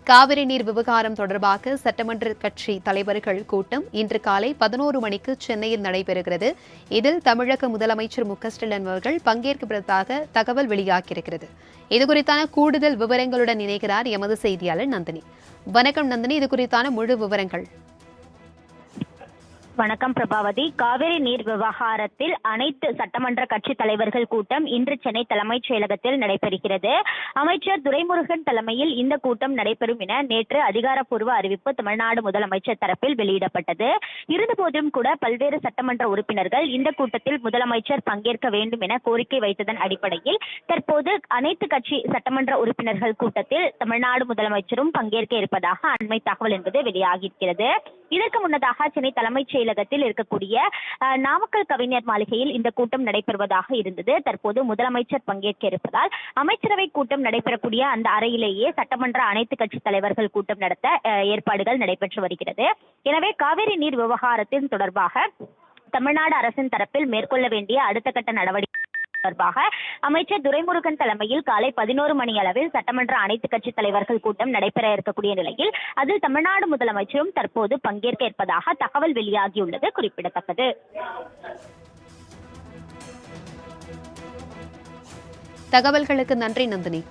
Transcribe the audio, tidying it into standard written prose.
காவிரி நீர் விவகாரம் தொடர்பாக சட்டமன்ற கட்சி தலைவர்கள் கூட்டம் இன்று காலை 11 மணிக்கு சென்னையில் நடைபெறுகிறது. இதில் தமிழக முதலமைச்சர் மு.க.ஸ்டாலின் அவர்கள் பங்கேற்பதாக தகவல் வெளியாகியிருக்கிறது. இதுகுறித்தான கூடுதல் விவரங்களுடன் இணைகிறார் எமது செய்தியாளர் நந்தினி. வணக்கம் நந்தினி, இதுகுறித்தான முழு விவரங்கள். வணக்கம் பிரபாவதி. காவிரி நீர் விவகாரத்தில் அனைத்து சட்டமன்ற கட்சி தலைவர்கள் கூட்டம் இன்று சென்னை தலைமைச் செயலகத்தில் நடைபெறுகிறது. அமைச்சர் துரைமுருகன் தலைமையில் இந்த கூட்டம் நடைபெறும் என நேற்று அதிகாரப்பூர்வ அறிவிப்பு தமிழ்நாடு முதலமைச்சர் தரப்பில் வெளியிடப்பட்டது. இருந்தபோதும் கூட பல்வேறு சட்டமன்ற உறுப்பினர்கள் இந்த கூட்டத்தில் முதலமைச்சர் பங்கேற்க வேண்டும் என கோரிக்கை வைத்ததன் அடிப்படையில் தற்போது அனைத்து கட்சி சட்டமன்ற உறுப்பினர்கள் கூட்டத்தில் தமிழ்நாடு முதலமைச்சரும் பங்கேற்க இருப்பதாக அண்மை தகவல் என்பது வெளியாகியிருக்கிறது. இதற்கு முன்னதாக சென்னை தலைமைச் செயலகத்தில் இருக்கக்கூடிய நாமக்கல் கவிஞர் மாளிகையில் இந்த கூட்டம் நடைபெறுவதாக இருந்தது. தற்போது முதலமைச்சர் பங்கேற்க இருப்பதால் அமைச்சரவை கூட்டம் நடைபெறக்கூடிய அந்த அறையிலேயே சட்டமன்ற அனைத்து கட்சி தலைவர்கள் கூட்டம் நடத்த ஏற்பாடுகள் நடைபெற்று வருகிறது. எனவே காவிரி நீர் விவகாரத்தின் தொடர்பாக தமிழ்நாடு அரசின் தரப்பில் மேற்கொள்ள வேண்டிய அடுத்த கட்ட நடவடிக்கை தொடர்பாக அமைச்சர் துரைமுருகன் தலைமையில் காலை 11 மணி அளவில் சட்டமன்ற அனைத்து கட்சி தலைவர்கள் கூட்டம் நடைபெற இருக்கக்கூடிய நிலையில் அதில் தமிழ்நாடு முதலமைச்சரும் தற்போது பங்கேற்க இருப்பதாக தகவல் வெளியாகியுள்ளது குறிப்பிடத்தக்கது. தகவல்களுக்கு நன்றி நந்தினி.